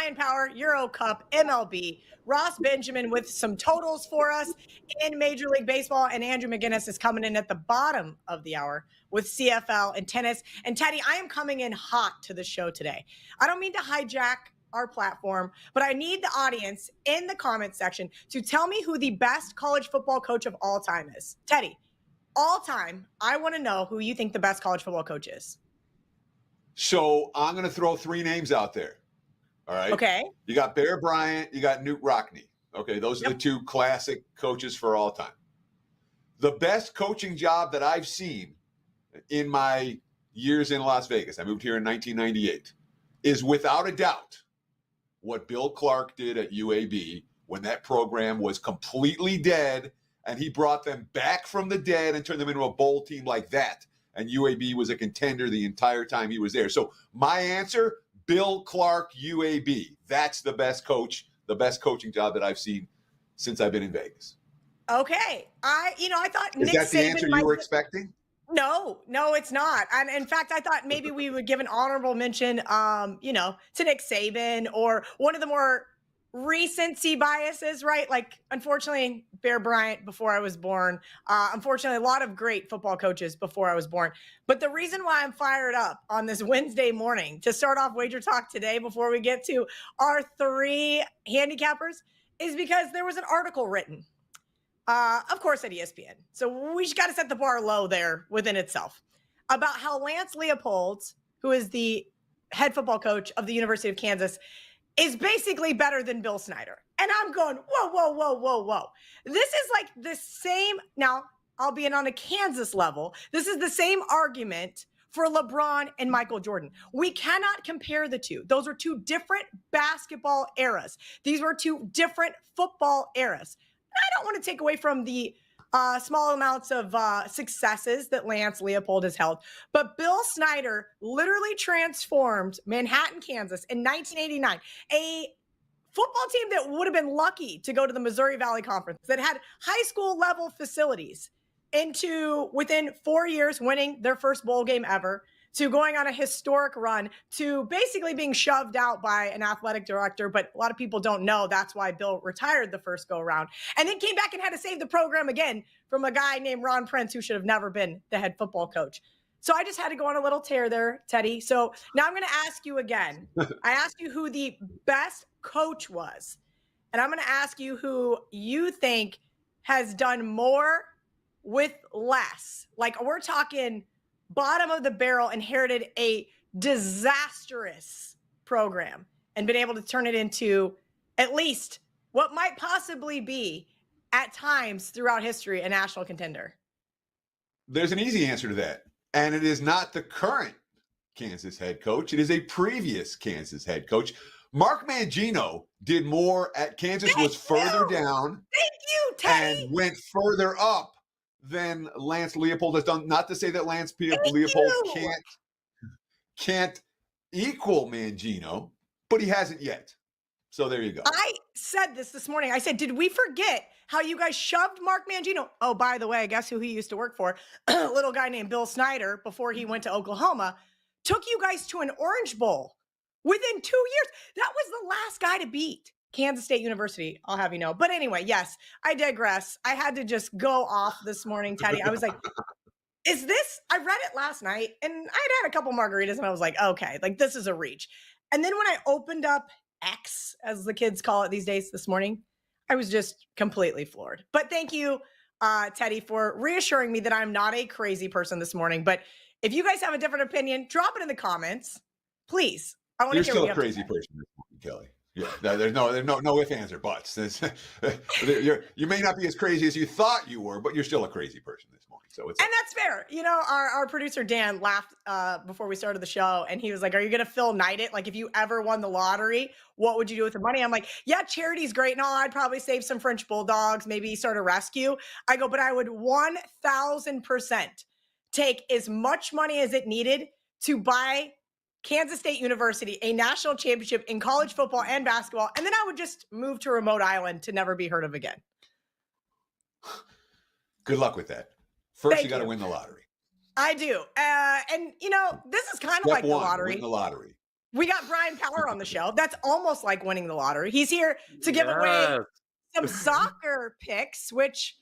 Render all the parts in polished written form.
Bryan Power, Euro Cup, MLB, Ross Benjamin with some totals for us in Major League Baseball, and Andrew McInnis is coming in at the bottom of the hour with CFL and tennis. And Teddy, I am coming in hot to the show today. I don't mean to hijack our platform, but I need the audience in the comments section to tell me who the best college football coach of all time is. Teddy, all time, I want to know who you think the best college football coach is. So I'm going to throw three names out there. All right. Okay. You got Bear Bryant, you got Newt Rockne. Okay. Those are the two classic coaches for all time. The best coaching job that I've seen in my years in Las Vegas, I moved here in 1998, is without a doubt what Bill Clark did at UAB when that program was completely dead, and he brought them back from the dead and turned them into a bowl team like that. And UAB was a contender the entire time he was there. So my answer, Bill Clark, UAB. That's the best coach, the best coaching job that I've seen since I've been in Vegas. Okay. I thought Nick Saban. Is that the answer you were expecting? No, it's not. And in fact, I thought maybe we would give an honorable mention, to Nick Saban or one of the more recency biases, right? Like, unfortunately, Bear Bryant before I was born. Unfortunately, a lot of great football coaches before I was born. But the reason why I'm fired up on this Wednesday morning to start off Wager Talk today before we get to our three handicappers is because there was an article written, of course, at ESPN. So we just got to set the bar low there within itself about how Lance Leopold, who is the head football coach of the University of Kansas, is basically better than Bill Snyder. And I'm going, whoa. This is like the same, now, albeit on a Kansas level, this is the same argument for LeBron and Michael Jordan. We cannot compare the two. Those are two different basketball eras. These were two different football eras. And I don't want to take away from the small amounts of successes that Lance Leopold has held. But Bill Snyder literally transformed Manhattan, Kansas in 1989, a football team that would have been lucky to go to the Missouri Valley Conference, that had high school level facilities, into within 4 years winning their first bowl game ever, to going on a historic run, to basically being shoved out by an athletic director. But a lot of people don't know that's why Bill retired the first go around, and then came back and had to save the program again from a guy named Ron Prince, who should have never been the head football coach. So I just had to go on a little tear there, Teddy. So now I'm going to ask you again. I asked you who the best coach was, and I'm going to ask you who you think has done more with less. Like, we're talking bottom of the barrel, inherited a disastrous program and been able to turn it into at least what might possibly be at times throughout history a national contender. There's an easy answer to that. And it is not the current Kansas head coach. It is a previous Kansas head coach. Mark Mangino did more at Kansas, was further down. Thank you, Teddy. And went further up than Lance Leopold has done. Not to say that Lance Leopold can't equal Mangino, but he hasn't yet. So there you go. I said this morning. I said, did we forget how you guys shoved Mark Mangino? Oh, by the way, guess who he used to work for? A little guy named Bill Snyder, before he went to Oklahoma, took you guys to an Orange Bowl within 2 years. That was the last guy to beat Kansas State University, I'll have you know. But anyway, yes, I digress. I had to just go off this morning, Teddy. I was like, is this, I read it last night and I'd had a couple margaritas and I was like, okay, like this is a reach. And then when I opened up X, as the kids call it these days, this morning, I was just completely floored. But thank you, Teddy, for reassuring me that I'm not a crazy person this morning. But if you guys have a different opinion, drop it in the comments, please. I want to hear. You're still a crazy person this morning, Kelly. Yeah, there's no ifs, ands, or buts. You may not be as crazy as you thought you were, but you're still a crazy person this morning. So it's, and that's fair. You know, our producer Dan laughed before we started the show, and he was like, "Are you going to Phil Knight it? Like, if you ever won the lottery, what would you do with the money?" I'm like, "Yeah, charity's great and all. I'd probably save some French bulldogs, maybe start a rescue." I go, "But I would 1,000% take as much money as it needed to buy Kansas State University a national championship in college football and basketball, and then I would just move to a remote island to never be heard of again." Good luck with that. First, you got to win the lottery. I do. And, you know, this is kind of like the lottery. Win the lottery. We got Bryan Power on the show. That's almost like winning the lottery. He's here to give away Yes. some soccer picks, which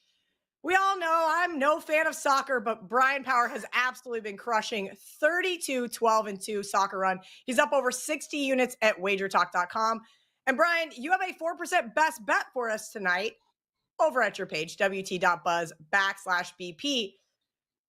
we all know I'm no fan of soccer, but Bryan Power has absolutely been crushing 32, 12-2 soccer run. He's up over 60 units at WagerTalk.com. And Bryan, you have a 4% best bet for us tonight over at your page, wt.buzz/BP.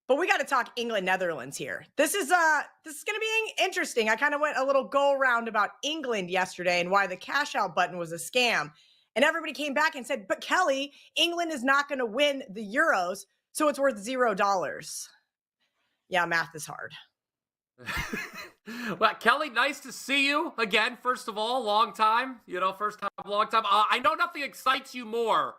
But we got to talk England, Netherlands here. This is going to be interesting. I kind of went a little go around about England yesterday and why the cash out button was a scam. And everybody came back and said, but Kelly, England is not going to win the Euros, so it's worth $0. Yeah, math is hard. Well, Kelly, nice to see you again. First of all, long time, first time, long time. I know nothing excites you more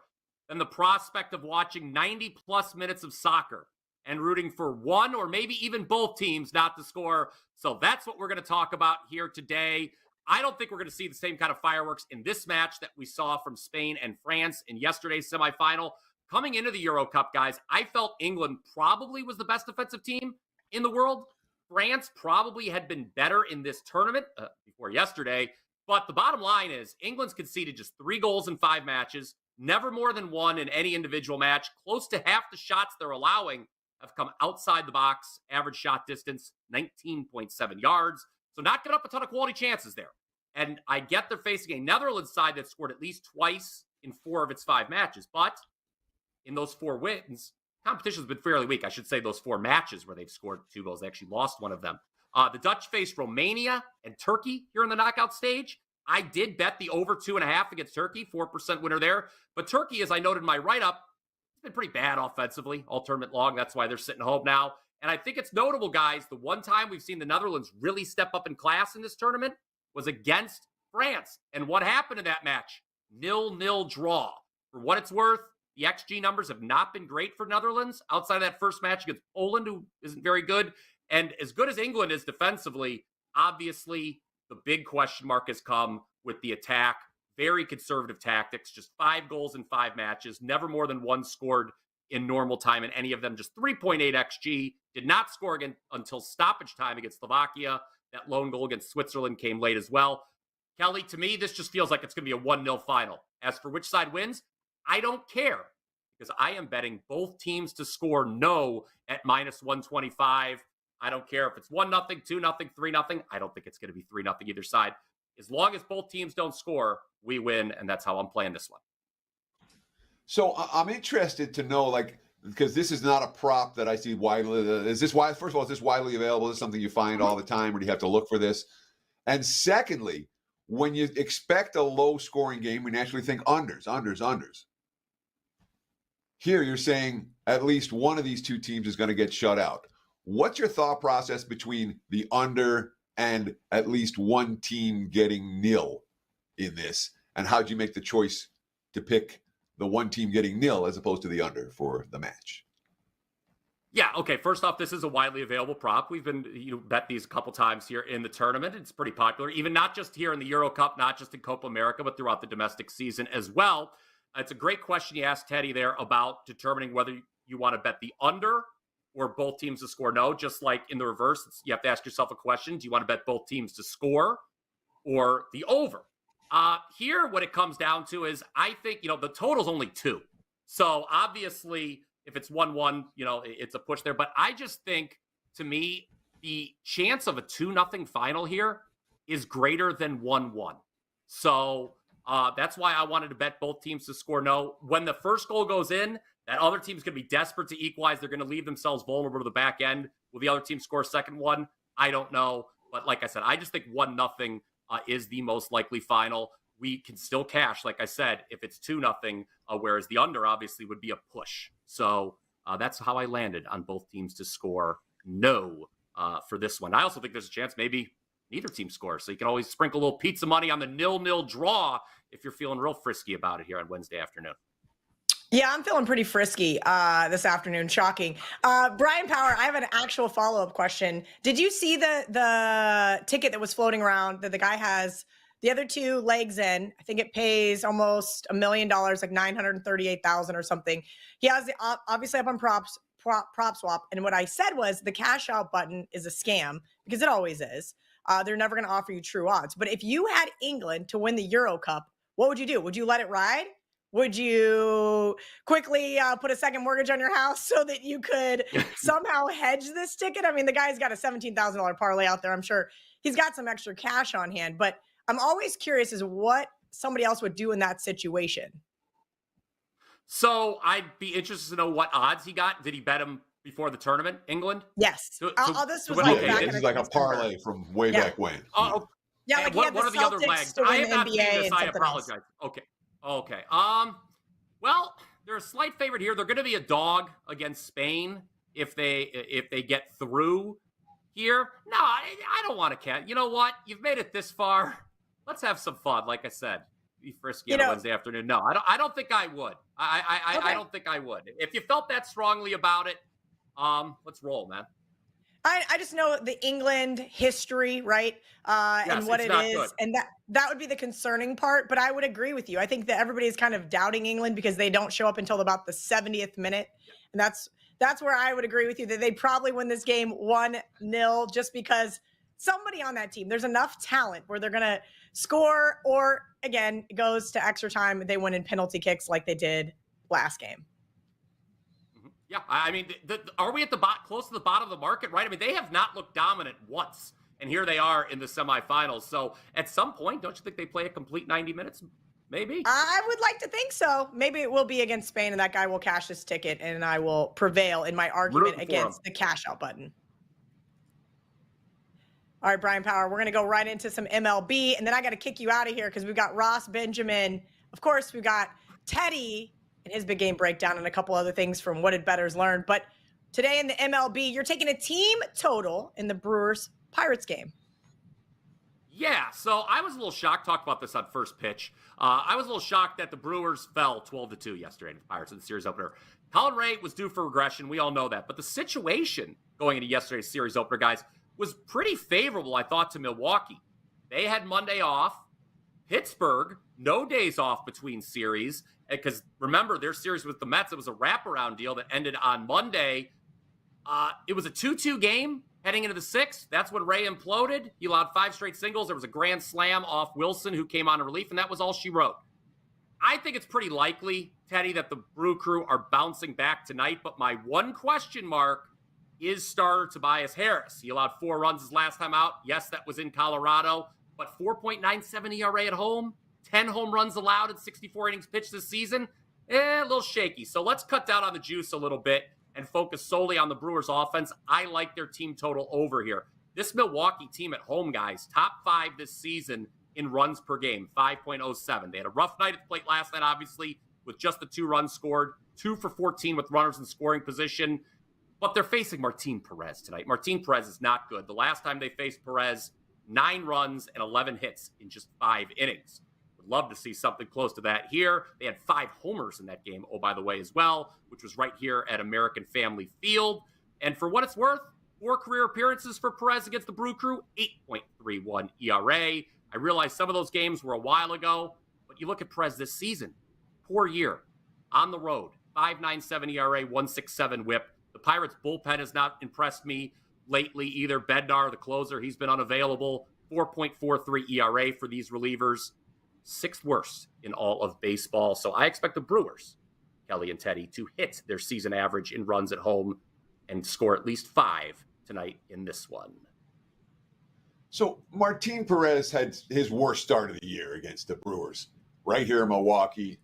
than the prospect of watching 90 plus minutes of soccer and rooting for one or maybe even both teams not to score. So that's what we're going to talk about here today. I don't think we're going to see the same kind of fireworks in this match that we saw from Spain and France in yesterday's semifinal. Coming into the Euro Cup, guys, I felt England probably was the best defensive team in the world. France probably had been better in this tournament before yesterday. But the bottom line is England's conceded just 3 goals in 5 matches, never more than 1 in any individual match. Close to half the shots they're allowing have come outside the box. Average shot distance, 19.7 yards. So not giving up a ton of quality chances there. And I get they're facing a Netherlands side that scored at least twice in 4 of its 5 matches. But in those 4 wins, competition's been fairly weak. I should say those 4 matches where they've scored 2 goals. They actually lost one of them. The Dutch faced Romania and Turkey here in the knockout stage. I did bet the over 2.5 against Turkey, 4% winner there. But Turkey, as I noted in my write-up, it's been pretty bad offensively all tournament long. That's why they're sitting home now. And I think it's notable, guys, the one time we've seen the Netherlands really step up in class in this tournament was against France. And what happened in that match? 0-0 draw. For what it's worth, the XG numbers have not been great for Netherlands outside of that first match against Poland, who isn't very good. And as good as England is defensively, obviously the big question mark has come with the attack. Very conservative tactics, just 5 goals in 5 matches, never more than 1 scored in normal time in any of them, just 3.8 XG, did not score again until stoppage time against Slovakia. That lone goal against Switzerland came late as well. Kelly, to me, this just feels like it's going to be a 1-0 final. As for which side wins, I don't care because I am betting both teams to score no at -125. I don't care if it's 1-0, 2-0, 3-0. I don't think it's going to be 3-0 either side. As long as both teams don't score, we win, and that's how I'm playing this one. So I'm interested to know, because this is not a prop that I see widely. First of all, is this widely available? Is this something you find all the time, or do you have to look for this? And secondly, when you expect a low-scoring game, we naturally think unders. Here you're saying at least one of these 2 teams is going to get shut out. What's your thought process between the under and at least one team getting nil in this? And how'd you make the choice to pick the one team getting nil as opposed to the under for the match? Yeah, okay. First off, this is a widely available prop. We've been bet these a couple times here in the tournament. It's pretty popular, even not just here in the Euro Cup, not just in Copa America, but throughout the domestic season as well. It's a great question you asked Teddy there about determining whether you want to bet the under or both teams to score no. Just like in the reverse, you have to ask yourself a question. Do you want to bet both teams to score or the over? Here, what it comes down to is I think, the total's only 2. So obviously, if it's 1-1, it's a push there. But I just think, to me, the chance of a 2-0 final here is greater than 1-1. So that's why I wanted to bet both teams to score no. When the first goal goes in, that other team's going to be desperate to equalize. They're going to leave themselves vulnerable to the back end. Will the other team score a second one? I don't know. But like I said, I just think 1-0 is the most likely final. We can still cash, like I said, if it's 2-0, whereas the under obviously would be a push. So that's how I landed on both teams to score no for this one. I also think there's a chance maybe neither team scores. So you can always sprinkle a little pizza money on the 0-0 draw if you're feeling real frisky about it here on Wednesday afternoon. Yeah, I'm feeling pretty frisky this afternoon. Shocking. Bryan Power, I have an actual follow-up question. Did you see the ticket that was floating around that the guy has the other 2 legs in? I think it pays almost $1 million, like $938,000 or something. He has the obviously up on prop swap. And what I said was the cash out button is a scam because it always is. they're never going to offer you true odds. But if you had England to win the Euro Cup, what would you do? Would you let it ride? Would you quickly put a second mortgage on your house so that you could somehow hedge this ticket? I mean, the guy's got a $17,000 parlay out there. I'm sure he's got some extra cash on hand, but I'm always curious as what somebody else would do in that situation. So I'd be interested to know what odds he got. Did he bet him before the tournament, England? Yes. This was like this is like a parlay from way back when. Oh, yeah. Like what are the other legs? I have not seen this. I apologize. Else. Okay. Well, they're a slight favorite here. They're going to be a dog against Spain if they get through here. No, I don't want to count. You know what? You've made it this far. Let's have some fun. Like I said, be frisky on a Wednesday afternoon. No, I don't think I would. I don't think I would. If you felt that strongly about it, let's roll, man. I just know the England history, right? Yes, and what it is. Good. And that would be the concerning part. But I would agree with you. I think that everybody is kind of doubting England because they don't show up until about the 70th minute. And that's where I would agree with you that they probably win this game 1-0 just because somebody on that team, there's enough talent where they're going to score, or again, it goes to extra time. They win in penalty kicks like they did last game. Yeah, I mean, are we at the close to the bottom of the market, right? I mean, they have not looked dominant once, and here they are in the semifinals. So at some point, don't you think they play a complete 90 minutes? Maybe. I would like to think so. Maybe it will be against Spain, and that guy will cash his ticket, and I will prevail in my argument against the cash out button. All right, Brian Power, we're going to go right into some MLB, and then I got to kick you out of here because we've got Ross Benjamin. Of course, we've got Teddy and his big game breakdown and a couple other things from What Did Bettors Learn. But today in the MLB, you're taking a team total in the Brewers-Pirates game. Yeah, so I was a little shocked. Talked about this on First Pitch. I was a little shocked that the Brewers fell 12-2 yesterday to the Pirates in the series opener. Colin Ray was due for regression. We all know that. But the situation going into yesterday's series opener, guys, was pretty favorable, I thought, to Milwaukee. They had Monday off. Pittsburgh, no days off between series. Because remember, their series with the Mets, it was a wraparound deal that ended on Monday. It was a 2-2 game heading into the sixth. That's when Ray imploded. He allowed 5 straight singles. There was a grand slam off Wilson, who came on in relief, and that was all she wrote. I think it's pretty likely, Teddy, that the Brew Crew are bouncing back tonight. But my one question mark is starter Tobias Harris. He allowed 4 runs his last time out. Yes, that was in Colorado, but 4.97 ERA at home. 10 home runs allowed in 64 innings pitched this season. A little shaky. So let's cut down on the juice a little bit and focus solely on the Brewers offense. I like their team total over here. This Milwaukee team at home, guys, top 5 this season in runs per game, 5.07. They had a rough night at the plate last night, obviously, with just the 2 runs scored, 2 for 14 with runners in scoring position. But they're facing Martin Perez tonight. Martin Perez is not good. The last time they faced Perez, 9 runs and 11 hits in just 5 innings. Love to see something close to that here. They had 5 homers in that game, oh, by the way, as well, which was right here at American Family Field. And for what it's worth, 4 career appearances for Perez against the Brew Crew, 8.31 ERA. I realize some of those games were a while ago, but you look at Perez this season, poor year, on the road, 5.97 ERA, 1.67 whip. The Pirates' bullpen has not impressed me lately either. Bednar, the closer, he's been unavailable, 4.43 ERA for these relievers. 6th worst in all of baseball. So I expect the Brewers, Kelly and Teddy, to hit their season average in runs at home and score at least 5 tonight in this one. So Martin Perez had his worst start of the year against the Brewers right here in Milwaukee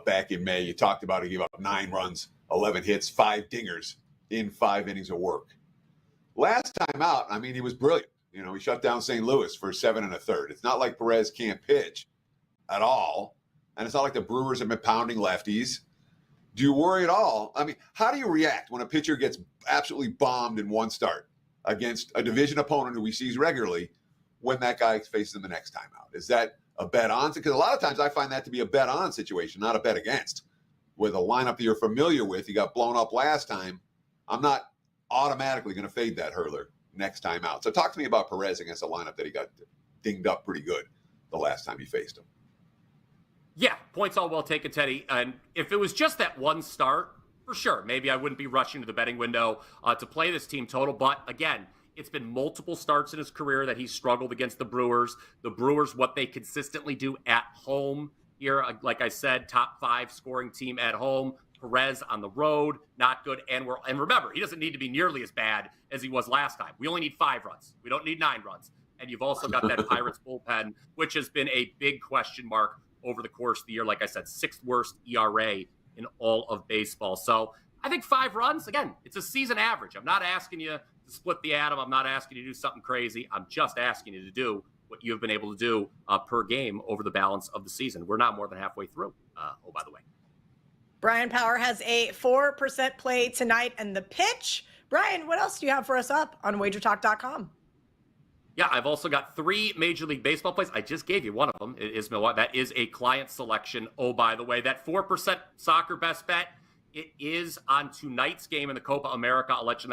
back in May. You talked about it. He gave up 9 runs, 11 hits, 5 dingers in 5 innings of work. Last time out, I mean, he was brilliant. You know, he shut down St. Louis for 7 1/3. It's not like Perez can't pitch at all. And it's not like the Brewers have been pounding lefties. Do you worry at all? I mean, how do you react when a pitcher gets absolutely bombed in one start against a division opponent who he sees regularly when that guy faces him the next time out? Is that a bet on? Because a lot of times I find that to be a bet on situation, not a bet against. With a lineup that you're familiar with, you got blown up last time. I'm not automatically going to fade that hurler next time out. So talk to me about Perez against a lineup that he got dinged up pretty good the last time he faced him. Yeah, points all well taken, Teddy. And if it was just that one start, for sure, maybe I wouldn't be rushing to the betting window to play this team total. But again, It's been multiple starts in his career that he's struggled against the Brewers. The Brewers, what they consistently do at home here, like I said, top 5 scoring team at home. Perez on the road, not good. And remember, he doesn't need to be nearly as bad as he was last time. We only need 5 runs. We don't need 9 runs. And you've also got that Pirates bullpen, which has been a big question mark over the course of the year. Like I said, 6th worst ERA in all of baseball. So I think 5 runs, again, it's a season average. I'm not asking you to split the atom. I'm not asking you to do something crazy. I'm just asking you to do what you've been able to do per game over the balance of the season. We're not more than halfway through, oh, by the way. Bryan Power has a 4% play tonight and the pitch. Bryan, what else do you have for us up on WagerTalk.com? Yeah, I've also got 3 Major League Baseball plays. I just gave you one of them. It is Milwaukee. That is a client selection. Oh, by the way, that 4% soccer best bet, it is on tonight's game in the Copa America. I'll let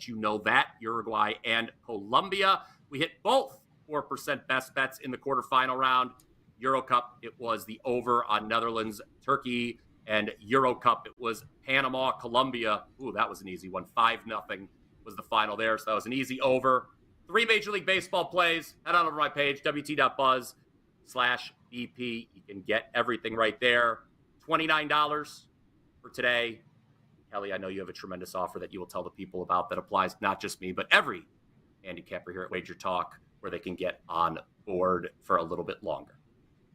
you know that. Uruguay and Colombia. We hit both 4% best bets in the quarterfinal round. Euro Cup, it was the over on Netherlands, Turkey, and Euro Cup, it was Panama, Colombia. Ooh, that was an easy one. 5-0 was the final there, so that was an easy over. 3 Major League Baseball plays. Head on over to my page, wt.buzz/BP. You can get everything right there. $29 for today. Kelly, I know you have a tremendous offer that you will tell the people about that applies not just me, but every handicapper here at Wager Talk, where they can get on board for a little bit longer.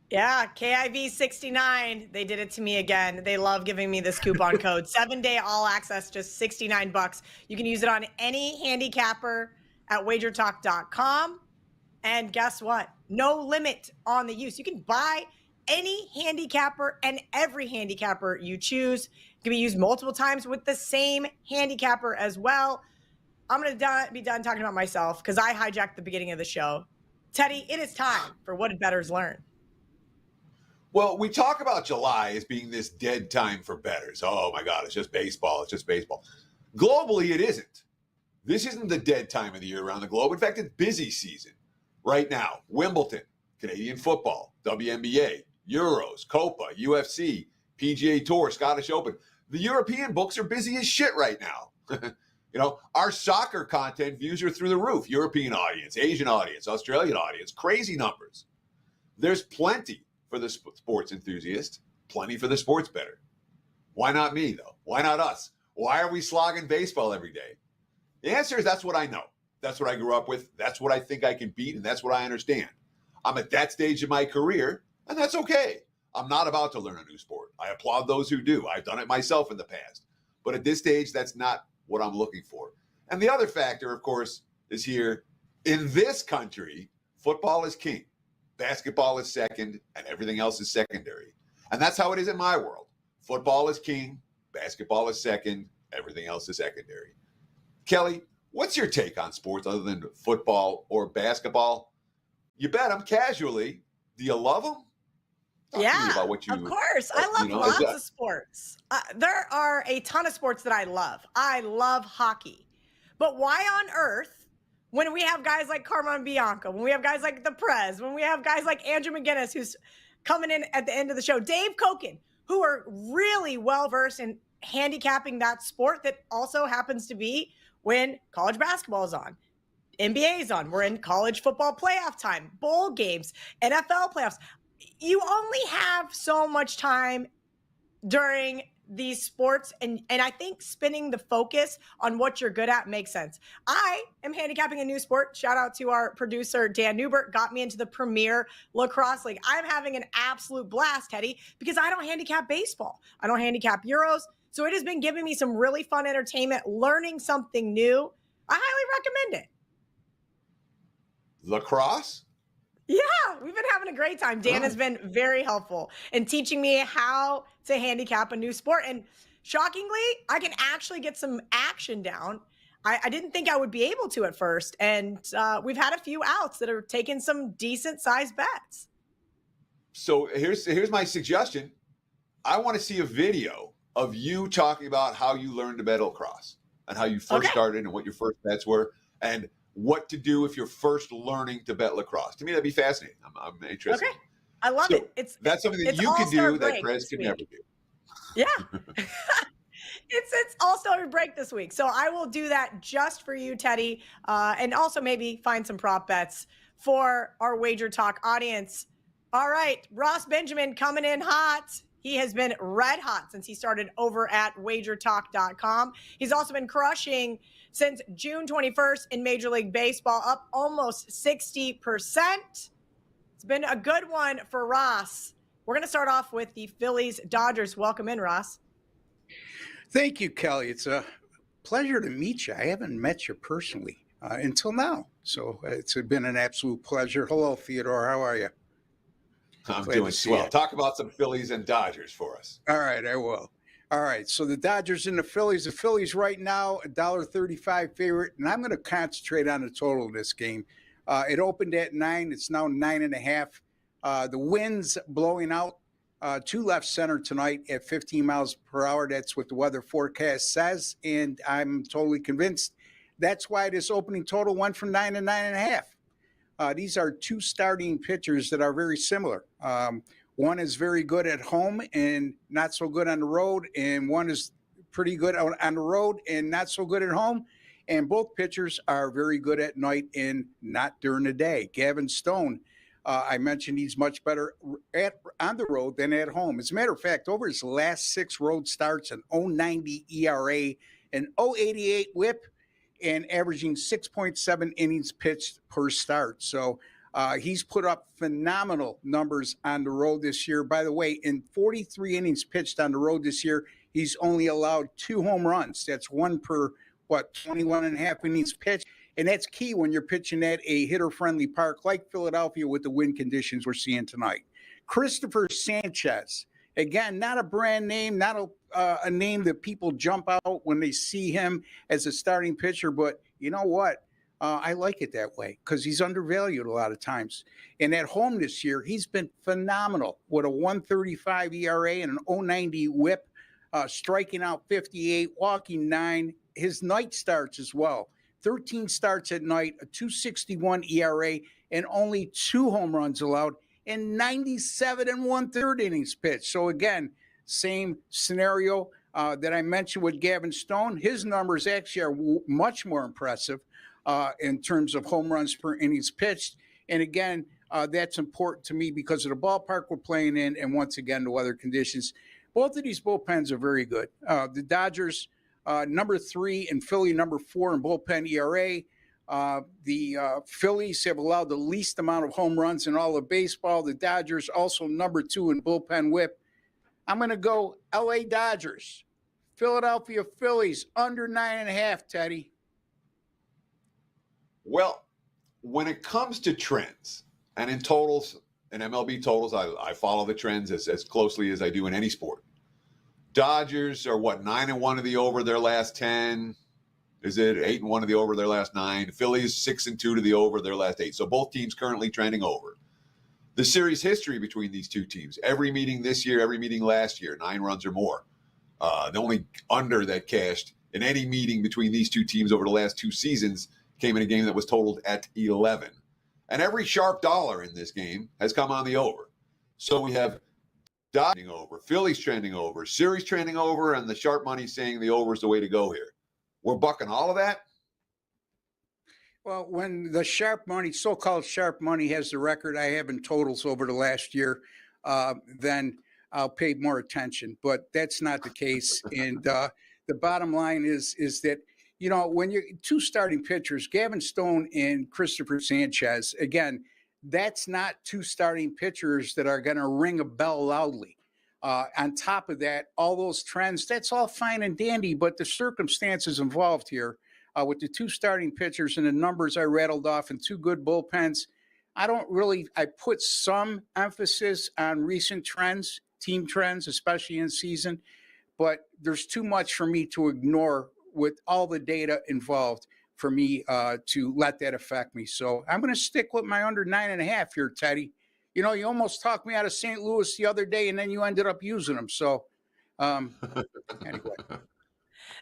Yeah, KIV69. They did it to me again. They love giving me this coupon code. 7-day all access, just $69. You can use it on any handicapper at wagertalk.com. And guess what? No limit on the use. You can buy any handicapper and every handicapper you choose. It can be used multiple times with the same handicapper as well. I'm going to be done talking about myself because I hijacked the beginning of the show. Teddy, it is time for What Did Bettors Learn? Well, we talk about July as being this dead time for bettors. Oh, my God, it's just baseball. It's just baseball. Globally, it isn't. This isn't the dead time of the year around the globe. In fact, it's busy season right now. Wimbledon, Canadian football, WNBA, Euros, Copa, UFC, PGA Tour, Scottish Open. The European books are busy as shit right now. Our soccer content views are through the roof. European audience, Asian audience, Australian audience, crazy numbers. There's plenty for the sports enthusiast, plenty for the sports bettor. Why not me, though? Why not us? Why are we slogging baseball every day? The answer is that's what I know. That's what I grew up with. That's what I think I can beat, and that's what I understand. I'm at that stage of my career, and that's okay. I'm not about to learn a new sport. I applaud those who do. I've done it myself in the past. But at this stage, that's not what I'm looking for. And the other factor, of course, is here. In this country, football is king. Basketball is second, and everything else is secondary. And that's how it is in my world. Football is king. Basketball is second. Everything else is secondary. Kelly, what's your take on sports other than football or basketball? You bet them casually. Do you love them? Talk to me about what you, of course. I love lots of sports. There are a ton of sports that I love. I love hockey. But why on earth, when we have guys like Carmen Bianca, when we have guys like the Prez, when we have guys like Andrew McInnis, who's coming in at the end of the show, Dave Koken, who are really well-versed in handicapping that sport that also happens to be when college basketball is on, NBA is on, we're in college football playoff time, bowl games, NFL playoffs. You only have so much time during these sports, and I think spinning the focus on what you're good at makes sense. I am handicapping a new sport. Shout out to our producer, Dan Newbert, got me into the Premier Lacrosse League. I'm having an absolute blast, Teddy, because I don't handicap baseball. I don't handicap Euros. So it has been giving me some really fun entertainment, learning something new. I highly recommend it. Lacrosse? Yeah, we've been having a great time. Dan has been very helpful in teaching me how to handicap a new sport. And shockingly, I can actually get some action down. I didn't think I would be able to at first. And we've had a few outs that are taking some decent sized bets. So here's my suggestion. I want to see a video of you talking about how you learned to bet lacrosse and how you first started and what your first bets were and what to do if you're first learning to bet lacrosse. To me, that'd be fascinating. I'm interested. Okay. I love it. That's something that you can do that Prez can never do. Yeah. It's All-Star break this week. So I will do that just for you, Teddy. And also maybe find some prop bets for our Wager Talk audience. All right, Ross Benjamin coming in hot. He has been red hot since he started over at WagerTalk.com. He's also been crushing since June 21st in Major League Baseball, up almost 60%. It's been a good one for Ross. We're going to start off with the Phillies Dodgers. Welcome in, Ross. Thank you, Kelly. It's a pleasure to meet you. I haven't met you personally until now. So it's been an absolute pleasure. Hello, Theodore. How are you? I'm doing swell. Talk about some Phillies and Dodgers for us. All right, I will. All right, so the Dodgers and the Phillies. The Phillies right now, $1.35 favorite, and I'm going to concentrate on the total of this game. It opened at 9. It's now 9.5. The wind's blowing out to left center tonight at 15 miles per hour. That's what the weather forecast says, and I'm totally convinced that's why this opening total went from 9 to 9.5. These are two starting pitchers that are very similar. One is very good at home and not so good on the road, and one is pretty good on the road and not so good at home. And both pitchers are very good at night and not during the day. Gavin Stone, I mentioned he's much better on the road than at home. As a matter of fact, over his last 6 road starts, an 0.90 ERA, an 0.88 WHIP, and averaging 6.7 innings pitched per start. So he's put up phenomenal numbers on the road this year. By the way, in 43 innings pitched on the road this year, he's only allowed 2 home runs. That's 1 per, 21 and a half innings pitched. And that's key when you're pitching at a hitter-friendly park like Philadelphia with the wind conditions we're seeing tonight. Christopher Sanchez, again, not a brand name, not a name that people jump out when they see him as a starting pitcher. But you know what? I like it that way because he's undervalued a lot of times. And at home this year, he's been phenomenal with a 1.35 ERA and an 0.90 WHIP, striking out 58, walking 9. His night starts as well. 13 starts at night, a 2.61 ERA, and only 2 home runs allowed, and 97 1/3 innings pitched. So again, same scenario that I mentioned with Gavin Stone. His numbers actually are much more impressive in terms of home runs per innings pitched. And again, that's important to me because of the ballpark we're playing in, and once again, the weather conditions. Both of these bullpens are very good. The Dodgers, number 3, and Philly, number 4 in bullpen ERA. The Phillies have allowed the least amount of home runs in all of baseball. The Dodgers also number 2 in bullpen whip. I'm going to go LA Dodgers, Philadelphia Phillies, under 9.5, Teddy. Well, when it comes to trends and in totals and MLB totals, I follow the trends as closely as I do in any sport. Dodgers are 9-1 to the over their last 10. Is it 8-1 to the over their last 9? Phillies 6-2 to the over their last 8. So both teams currently trending over. The series history between these two teams, every meeting this year, every meeting last year, 9 runs or more. The only under that cashed in any meeting between these two teams over the last 2 seasons came in a game that was totaled at 11. And every sharp dollar in this game has come on the over. So we have Dodgers trending over, Phillies trending over, series trending over, and the sharp money saying the over is the way to go here. We're bucking all of that. Well, when the sharp money, so-called sharp money, has the record I have in totals over the last year, then I'll pay more attention. But that's not the case. And the bottom line is that, you know, when you're 2 starting pitchers, Gavin Stone and Christopher Sanchez, again, that's not 2 starting pitchers that are going to ring a bell loudly. On top of that, all those trends, that's all fine and dandy, but the circumstances involved here with the 2 starting pitchers and the numbers I rattled off and 2 good bullpens, I put some emphasis on recent trends, team trends, especially in season, but there's too much for me to ignore with all the data involved for me to let that affect me. So I'm going to stick with my under 9.5 here, Teddy. You know, you almost talked me out of St. Louis the other day, and then you ended up using them. So anyway.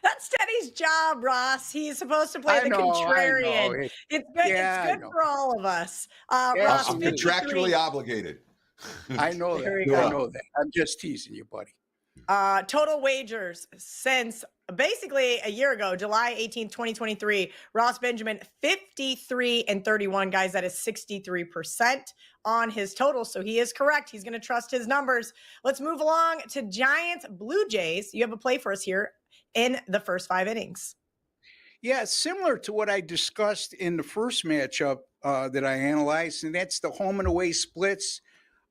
That's Teddy's job, Ross. He's supposed to play the contrarian. It's good. Yeah, it's good for all of us. Ross, I'm 53. contractually obligated. I know that. I know that. I'm just teasing you, buddy. Total wagers since basically a year ago, July 18th, 2023. Ross Benjamin, 53-31, guys. That is 63% on his total. So he is correct. He's going to trust his numbers. Let's move along to Giants Blue Jays. You have a play for us here in the first 5 innings. Yeah, similar to what I discussed in the first matchup that I analyzed, and that's the home and away splits.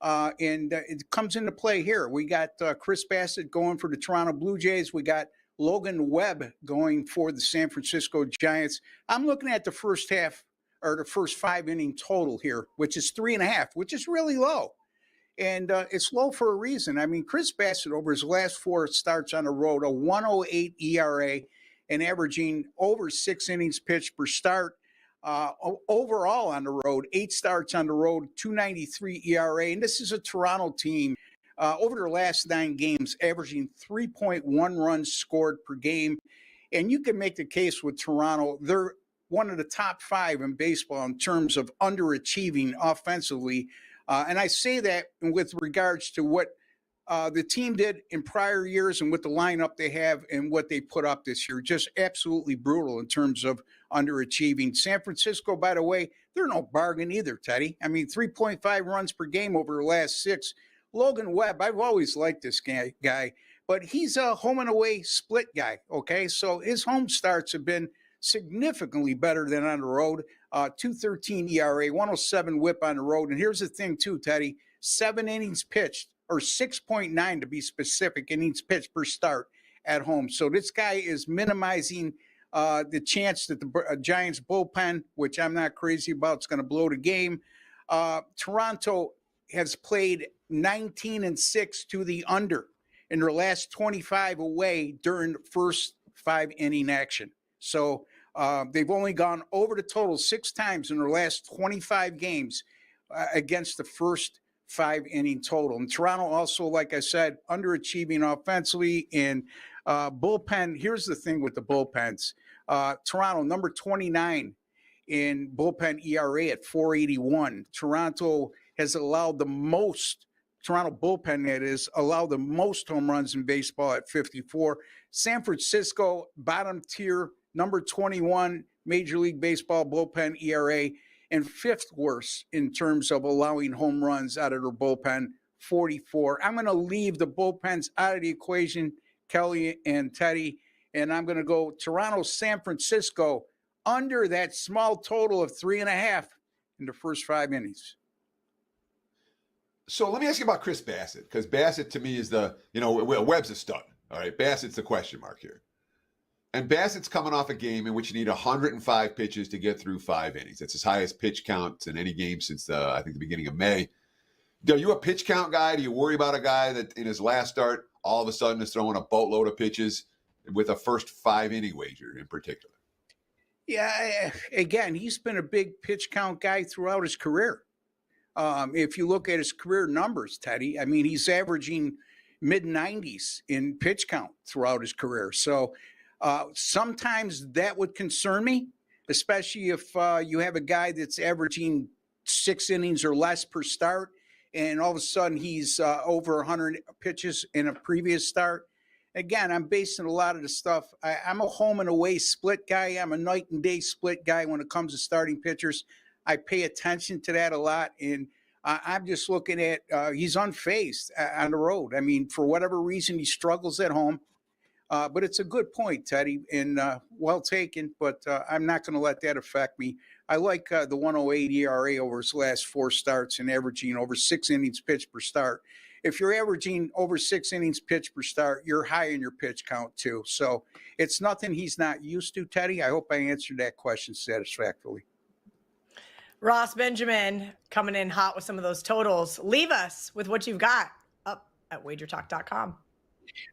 And it comes into play here. We got Chris Bassett going for the Toronto Blue Jays. We got Logan Webb going for the San Francisco Giants. I'm looking at the first half or the first 5 inning total here, which is 3.5, which is really low. And it's low for a reason. I mean, Chris Bassett over his last 4 starts on the road, a 1.08 ERA and averaging over 6 innings pitched per start. Overall on the road, 8 starts on the road, 2.93 ERA. And this is a Toronto team over their last 9 games, averaging 3.1 runs scored per game. And you can make the case with Toronto. They're one of the top 5 in baseball in terms of underachieving offensively. And I say that with regards to what the team did in prior years and with the lineup they have and what they put up this year. Just absolutely brutal in terms of underachieving. San Francisco, by the way, they're no bargain either, Teddy. I mean, 3.5 runs per game over the last 6. Logan Webb, I've always liked this guy, but he's a home and away split guy, okay? So his home starts have been significantly better than on the road. 2.13 ERA, 107 whip on the road. And here's the thing too, Teddy, 7 innings pitched, or 6.9 to be specific, innings pitched per start at home. So this guy is minimizing the chance that the Giants bullpen, which I'm not crazy about, is going to blow the game. Toronto has played 19-6 to the under in their last 25 away during the first 5 inning action. So they've only gone over the total 6 times in their last 25 games against the first 5 inning total. And Toronto also, like I said, underachieving offensively and bullpen. Here's the thing with the bullpens. Toronto, number 29 in bullpen ERA at 4.81. Toronto has allowed the most, Toronto bullpen that is, allowed the most home runs in baseball at 54. San Francisco, bottom tier, number 21 Major League Baseball bullpen ERA, and 5th worst in terms of allowing home runs out of their bullpen, 44. I'm going to leave the bullpens out of the equation, Kelly and Teddy, and I'm going to go Toronto, San Francisco, under that small total of 3.5 in the first 5 innings. So let me ask you about Chris Bassett, because Bassett to me is Webb's a stud. All right, Bassett's the question mark here. And Bassett's coming off a game in which you need 105 pitches to get through 5 innings. It's his highest pitch count in any game since I think the beginning of May. Are you a pitch count guy? Do you worry about a guy that in his last start all of a sudden is throwing a boatload of pitches with a first 5 inning wager in particular? Yeah, again, he's been a big pitch count guy throughout his career. If you look at his career numbers, Teddy, I mean, he's averaging mid-90s in pitch count throughout his career. So sometimes that would concern me, especially if you have a guy that's averaging 6 innings or less per start, and all of a sudden he's over 100 pitches in a previous start. Again, I'm basing a lot of the stuff. I'm a home and away split guy. I'm a night and day split guy when it comes to starting pitchers. I pay attention to that a lot, and I'm just looking at he's unfazed on the road. I mean, for whatever reason, he struggles at home. But it's a good point, Teddy, and well taken, but I'm not going to let that affect me. I like the 1.08 ERA over his last 4 starts and averaging over 6 innings pitched per start. If you're averaging over 6 innings pitched per start, you're high in your pitch count too. So it's nothing he's not used to, Teddy. I hope I answered that question satisfactorily. Ross Benjamin coming in hot with some of those totals. Leave us with what you've got up at WagerTalk.com.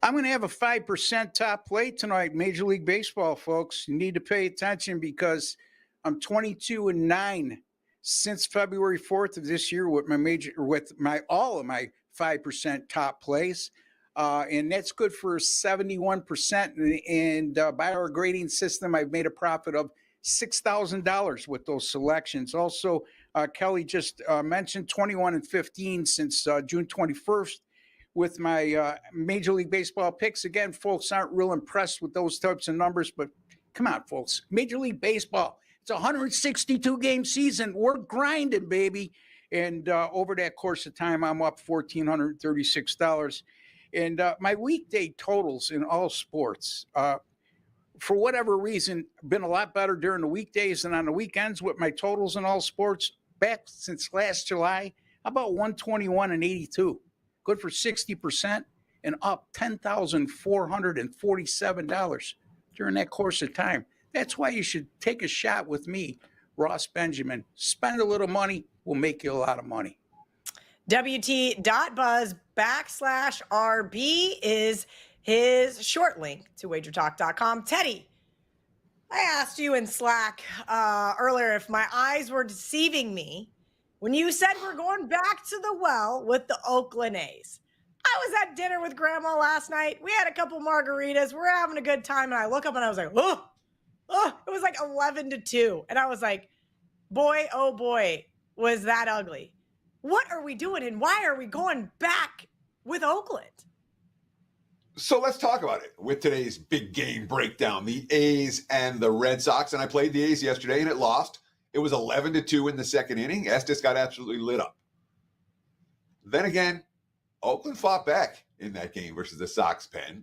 I'm going to have a 5% top play tonight, Major League Baseball, folks. You need to pay attention because I'm 22-9 since February 4th of this year with all of my 5% top plays. And that's good for 71%. And by our grading system, I've made a profit of $6,000 with those selections. Also, Kelly just mentioned 21-15 since June 21st with my Major League Baseball picks. Again, folks aren't real impressed with those types of numbers, but come on, folks. Major League Baseball, it's a 162-game season. We're grinding, baby. And over that course of time, I'm up $1,436. And my weekday totals in all sports, for whatever reason, been a lot better during the weekdays than on the weekends with my totals in all sports. Back since last July, about 121 and 82. Good for 60% and up $10,447 during that course of time. That's why you should take a shot with me, Ross Benjamin. Spend a little money, will make you a lot of money. WT.buzz/RB is his short link to WagerTalk.com. Teddy, I asked you in Slack earlier if my eyes were deceiving me when you said we're going back to the well with the Oakland A's. I was at dinner with Grandma last night. We had a couple margaritas. We're having a good time. And I look up and I was like, oh, it was like 11-2. And I was like, boy, oh boy, was that ugly. What are we doing? And why are we going back with Oakland? So let's talk about it with today's big game breakdown, the A's and the Red Sox. And I played the A's yesterday and it lost. It was 11-2 in the second inning. Estes got absolutely lit up. Then again, Oakland fought back in that game versus the Sox pen.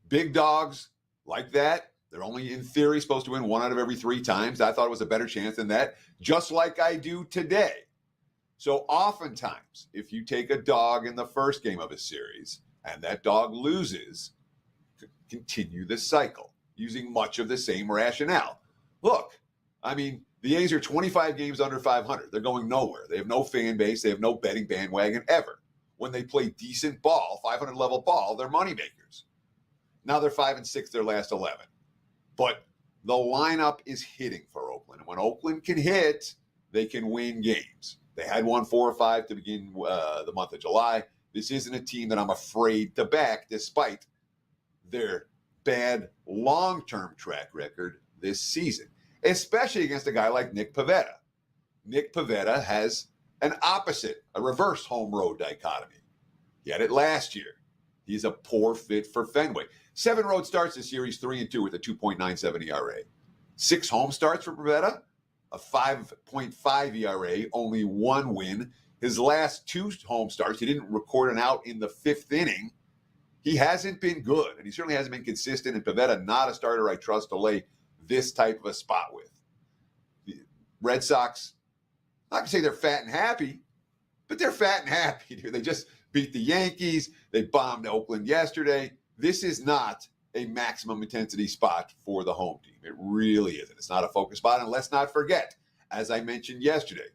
Big dogs like that, they're only in theory supposed to win 1 out of every 3 times. I thought it was a better chance than that, just like I do today. So oftentimes, if you take a dog in the first game of a series and that dog loses, continue the cycle using much of the same rationale. Look, I mean, the A's are 25 games under 500. They're going nowhere. They have no fan base. They have no betting bandwagon ever. When they play decent ball, 500 level ball, they're money makers. Now they're 5-6 their last 11. But the lineup is hitting for Oakland. And when Oakland can hit, they can win games. They had won 4 or 5 to begin the month of July. This isn't a team that I'm afraid to back, despite their bad long-term track record this season, especially against a guy like Nick Pivetta. Nick Pivetta has an opposite, a reverse home road dichotomy. He had it last year. He's a poor fit for Fenway. 7 road starts this year. He's 3-2 with a 2.97 ERA. 6 home starts for Pivetta, a 5.5 ERA, only 1 win. His last 2 home starts, he didn't record an out in the 5th inning. He hasn't been good, and he certainly hasn't been consistent. And Pivetta, not a starter I trust to lay this type of a spot with. The Red Sox, not to say they're fat and happy, but they're fat and happy. They just beat the Yankees. They bombed Oakland yesterday. This is not a maximum intensity spot for the home team. It really isn't. It's not a focus spot. And let's not forget, as I mentioned yesterday,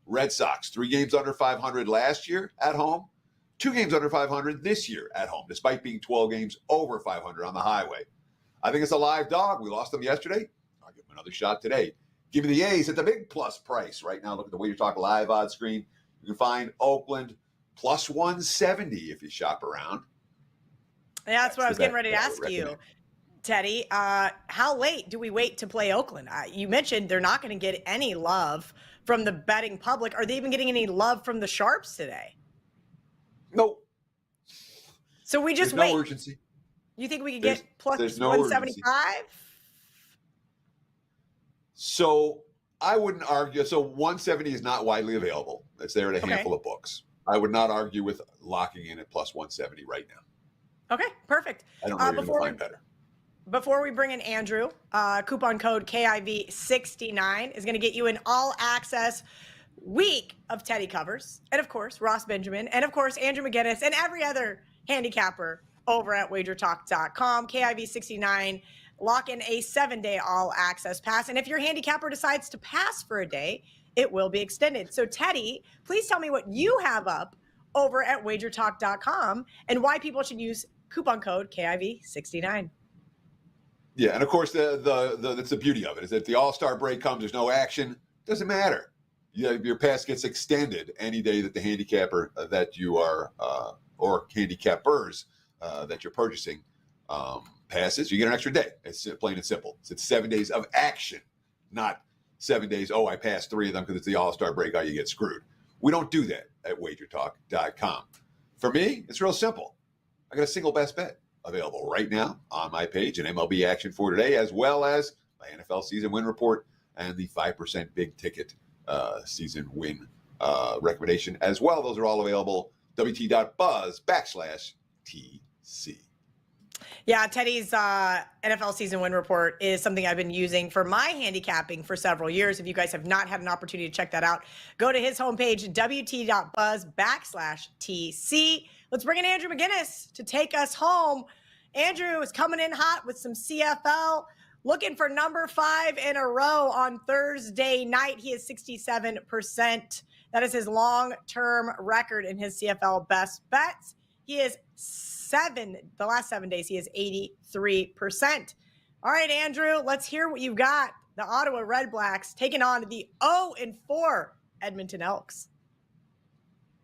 Red Sox, 3 games under 500 last year at home, 2 games under 500 this year at home, despite being 12 games over 500 on the highway. I think it's a live dog. We lost them yesterday. I'll give them another shot today. Give me the A's at the big plus price right now. Look at the WagerTalk live odds screen. You can find Oakland plus 170 if you shop around. Yeah, that's what I was getting ready to ask you, Teddy. How late do we wait to play Oakland? You mentioned they're not going to get any love from the betting public. Are they even getting any love from the sharps today? Nope. So we just There's wait. No urgency. You think we could get plus there's no 175? So I wouldn't argue. So 170 is not widely available. It's there at a handful of books. I would not argue with locking in at plus 170 right now. Okay, perfect. I don't know where you're going to find better. Before we bring in Andrew, coupon code KIV69 is going to get you an all-access week of Teddy covers. And, of course, Ross Benjamin. And, of course, Andrew McInnis and every other handicapper over at WagerTalk.com. KIV69, lock in a 7-day all-access pass. And if your handicapper decides to pass for a day, it will be extended. So, Teddy, please tell me what you have up over at WagerTalk.com and why people should use coupon code KIV69. Yeah, and of course, that's the beauty of it, is that the All-Star break comes, there's no action, doesn't matter. Your pass gets extended any day that the handicapper that you are, or handicappers that you're purchasing passes, you get an extra day. It's plain and simple. It's 7 days of action, not 7 days, I passed 3 of them because it's the All-Star break, you get screwed. We don't do that at WagerTalk.com. For me, it's real simple. I got a single best bet available right now on my page, an MLB action for today, as well as my NFL season win report and the 5% big ticket season win recommendation as well. Those are all available. WT.buzz/TC. Yeah, Teddy's NFL season win report is something I've been using for my handicapping for several years. If you guys have not had an opportunity to check that out, go to his homepage, WT.buzz/TC. Let's bring in Andrew McInnis to take us home. Andrew is coming in hot with some CFL, looking for number 5 in a row on Thursday night. He is 67%. That is his long-term record in his CFL best bets. He is the last 7 days, he is 83%. All right, Andrew, let's hear what you've got. The Ottawa Red Blacks taking on the 0-4 Edmonton Elks.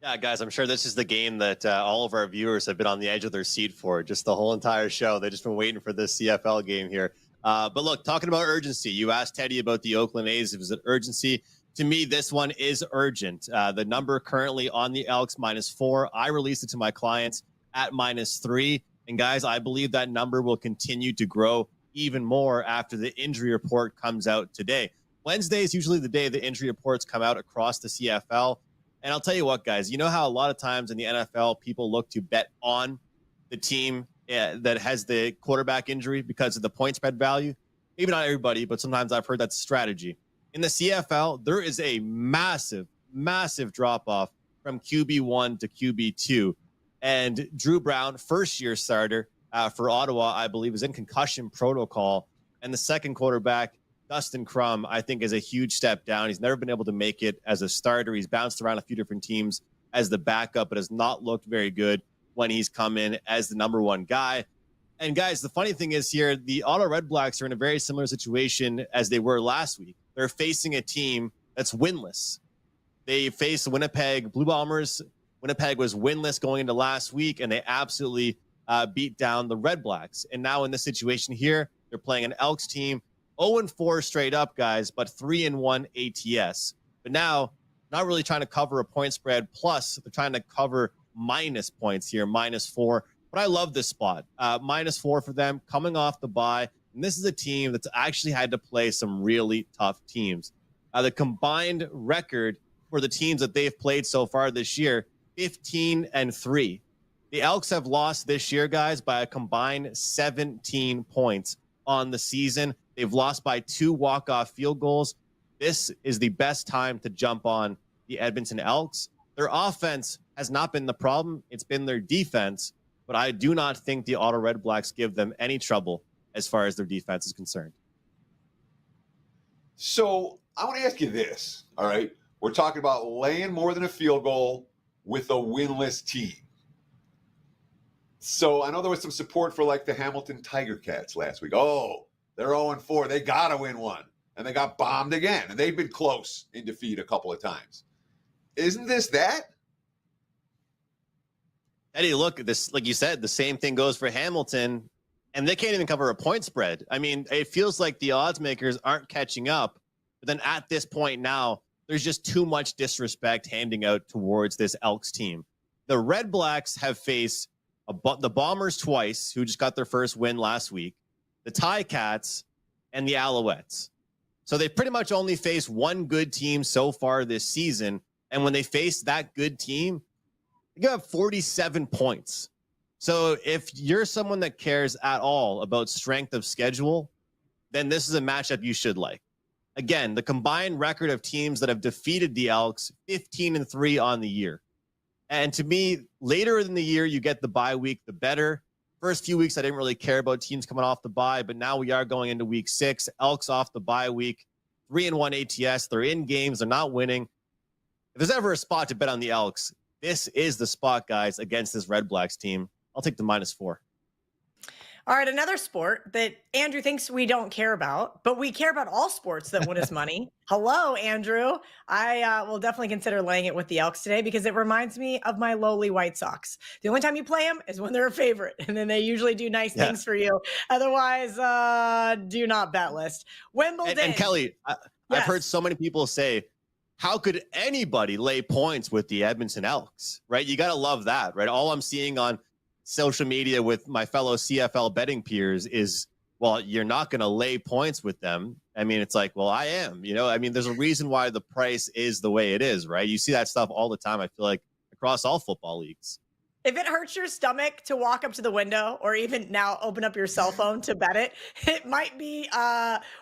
Yeah, guys, I'm sure this is the game that all of our viewers have been on the edge of their seat for just the whole entire show. They've just been waiting for this CFL game here. But look, talking about urgency, you asked Teddy about the Oakland A's. If it was an urgency, to me, this one is urgent. The number currently on the Elks, -4. I released it to my clients at -3. And guys, I believe that number will continue to grow even more after the injury report comes out today. Wednesday is usually the day the injury reports come out across the CFL. And I'll tell you what, guys, you know how a lot of times in the NFL, people look to bet on the team that has the quarterback injury because of the point spread value? Maybe not everybody, but sometimes I've heard that's a strategy. In the CFL, there is a massive, massive drop-off from QB1 to QB2. And Drew Brown, first-year starter for Ottawa, I believe, is in concussion protocol. And the second quarterback, Dustin Crum, I think is a huge step down. He's never been able to make it as a starter. He's bounced around a few different teams as the backup, but has not looked very good when he's come in as the number 1 guy. And guys, the funny thing is here, the Ottawa Red Blacks are in a very similar situation as they were last week. They're facing a team that's winless. They faced Winnipeg Blue Bombers. Winnipeg was winless going into last week, and they absolutely beat down the Red Blacks. And now in this situation here, they're playing an Elks team, 0-4 straight up, guys, but 3-1 ATS. But now, not really trying to cover a point spread, plus they're trying to cover minus points here, -4. But I love this spot. -4 for them, coming off the bye. And this is a team that's actually had to play some really tough teams. The combined record for the teams that they've played so far this year, 15-3. The Elks have lost this year, guys, by a combined 17 points on the season. They've lost by 2 walk-off field goals. This is the best time to jump on the Edmonton Elks. Their offense has not been the problem. It's been their defense. But I do not think the Ottawa Red Blacks give them any trouble as far as their defense is concerned. So I want to ask you this, all right? We're talking about laying more than a field goal with a winless team. So I know there was some support for like the Hamilton Tiger Cats last week. Oh, they're 0-4. They got to win one. And they got bombed again. And they've been close in defeat a couple of times. Isn't this that? Eddie, look, this, like you said, the same thing goes for Hamilton, and they can't even cover a point spread. I mean, it feels like the odds makers aren't catching up. But then at this point now, there's just too much disrespect handing out towards this Elks team. The Red Blacks have faced the Bombers twice, who just got their first win last week, the Ticats, and the Alouettes. So they pretty much only faced one good team so far this season. And when they face that good team, they give up 47 points. So if you're someone that cares at all about strength of schedule, then this is a matchup you should like. Again, the combined record of teams that have defeated the Elks, 15-3 on the year. And to me, later in the year, you get the bye week, the better. First few weeks, I didn't really care about teams coming off the bye, but now we are going into week 6. Elks off the bye week, 3-1 ATS. They're in games. They're not winning. If there's ever a spot to bet on the Elks, this is the spot, guys, against this Red Blacks team. I'll take the -4. All right, another sport that Andrew thinks we don't care about, but we care about all sports that win us money. Hello, Andrew. I will definitely consider laying it with the Elks today because it reminds me of my lowly White Sox. The only time you play them is when they're a favorite, and then they usually do nice things for you. Otherwise, do not bet list. Wimbledon. And Kelly, I've heard so many people say, how could anybody lay points with the Edmonton Elks, right? You got to love that, right? All I'm seeing on social media with my fellow CFL betting peers is, well, you're not going to lay points with them. I mean, it's like, well, I am, I mean, there's a reason why the price is the way it is, right? You see that stuff all the time. I feel like across all football leagues. If it hurts your stomach to walk up to the window or even now open up your cell phone to bet it, it might be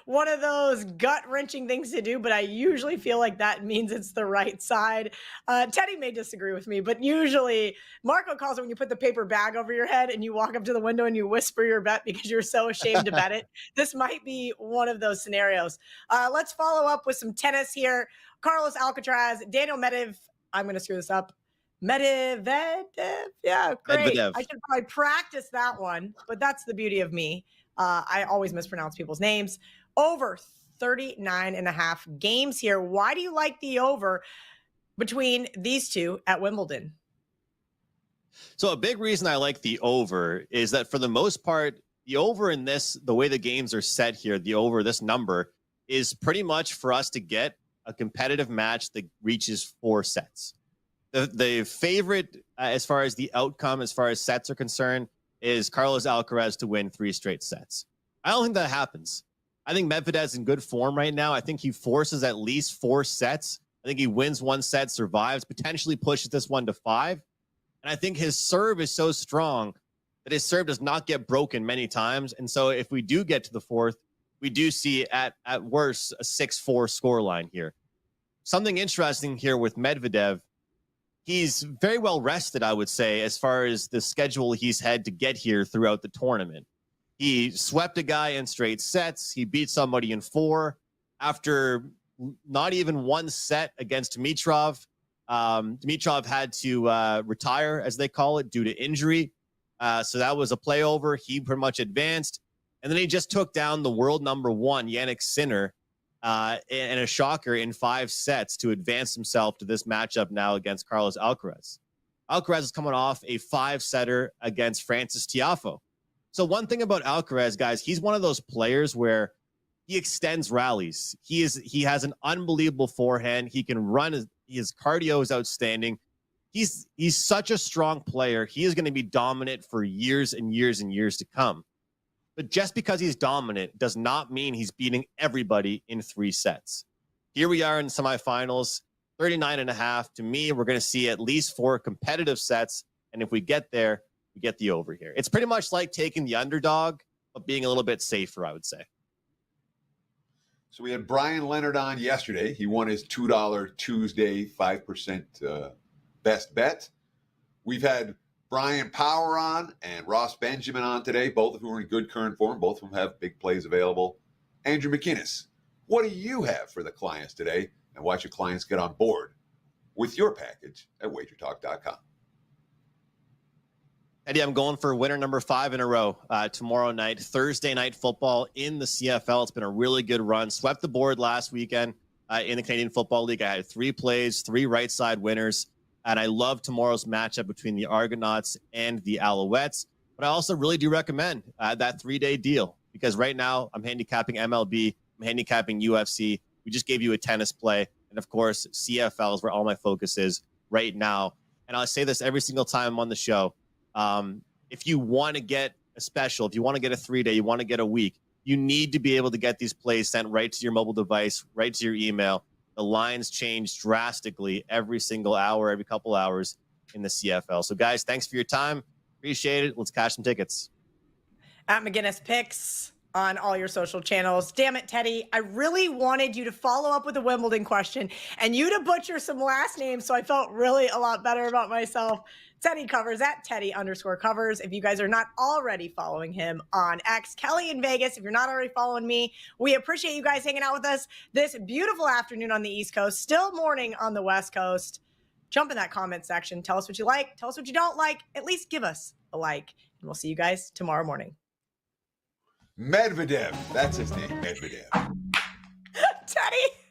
one of those gut-wrenching things to do, but I usually feel like that means it's the right side. Teddy may disagree with me, but usually Marco calls it when you put the paper bag over your head and you walk up to the window and you whisper your bet because you're so ashamed to bet it. This might be one of those scenarios. Let's follow up with some tennis here. Carlos Alcaraz, Daniel Medvedev, I'm going to screw this up. Medvedev, yeah, great. Medvedev. I should probably practice that one, but that's the beauty of me. I always mispronounce people's names. Over 39.5 games here. Why do you like the over between these two at Wimbledon? So a big reason I like the over is that for the most part, the over in this, the way the games are set here, the over, this number, is pretty much for us to get a competitive match that reaches 4 sets. The favorite, as far as the outcome, as far as sets are concerned, is Carlos Alcaraz to win 3 straight sets. I don't think that happens. I think Medvedev's in good form right now. I think he forces at least 4 sets. I think he wins 1 set, survives, potentially pushes this one to 5. And I think his serve is so strong that his serve does not get broken many times. And so if we do get to the 4th, we do see at worst a 6-4 scoreline here. Something interesting here with Medvedev, he's very well rested, I would say, as far as the schedule he's had to get here throughout the tournament. He swept a guy in straight sets. He beat somebody in 4 after not even 1 set against Dimitrov. Dimitrov had to retire, as they call it, due to injury. So that was a playover. He pretty much advanced. And then he just took down the world number 1, Yannick Sinner, and a shocker in 5 sets to advance himself to this matchup now against Carlos Alcaraz. Alcaraz is coming off a 5-setter against Francis Tiafoe. So one thing about Alcaraz, guys, he's one of those players where he extends rallies. He has an unbelievable forehand. He can run. His cardio is outstanding. He's such a strong player. He is going to be dominant for years and years and years to come. But just because he's dominant does not mean he's beating everybody in 3 sets. Here we are in semifinals, 39.5. To me, we're going to see at least 4 competitive sets. And if we get there, we get the over here. It's pretty much like taking the underdog, but being a little bit safer, I would say. So we had Bryan Leonard on yesterday. He won his $2 Tuesday 5% best bet. We've had Brian Power on and Ross Benjamin on today, both of whom are in good current form. Both of them have big plays available. Andrew McInnis, what do you have for the clients today? And watch your clients get on board with your package at WagerTalk.com. Eddie, I'm going for winner number 5 in a row tomorrow night, Thursday night football in the CFL. It's been a really good run. Swept the board last weekend in the Canadian Football League. I had 3 plays, 3 right side winners. And I love tomorrow's matchup between the Argonauts and the Alouettes. But I also really do recommend that 3-day deal because right now I'm handicapping MLB, I'm handicapping UFC. We just gave you a tennis play. And of course, CFL is where all my focus is right now. And I'll say this every single time I'm on the show. If you want to get a special, if you want to get a 3-day, you want to get a week, you need to be able to get these plays sent right to your mobile device, right to your email. The lines change drastically every single hour, every couple hours in the CFL. So, guys, thanks for your time. Appreciate it. Let's cash some tickets. At McInnis Picks on all your social channels. Damn it, Teddy. I really wanted you to follow up with a Wimbledon question and you to butcher some last names, so I felt really a lot better about myself. Teddy Covers at Teddy_Covers. If you guys are not already following him on X, Kelly in Vegas, if you're not already following me, we appreciate you guys hanging out with us this beautiful afternoon on the East Coast, still morning on the West Coast. Jump in that comment section. Tell us what you like. Tell us what you don't like. At least give us a like. And we'll see you guys tomorrow morning. Medvedev. That's his name, Medvedev. Teddy.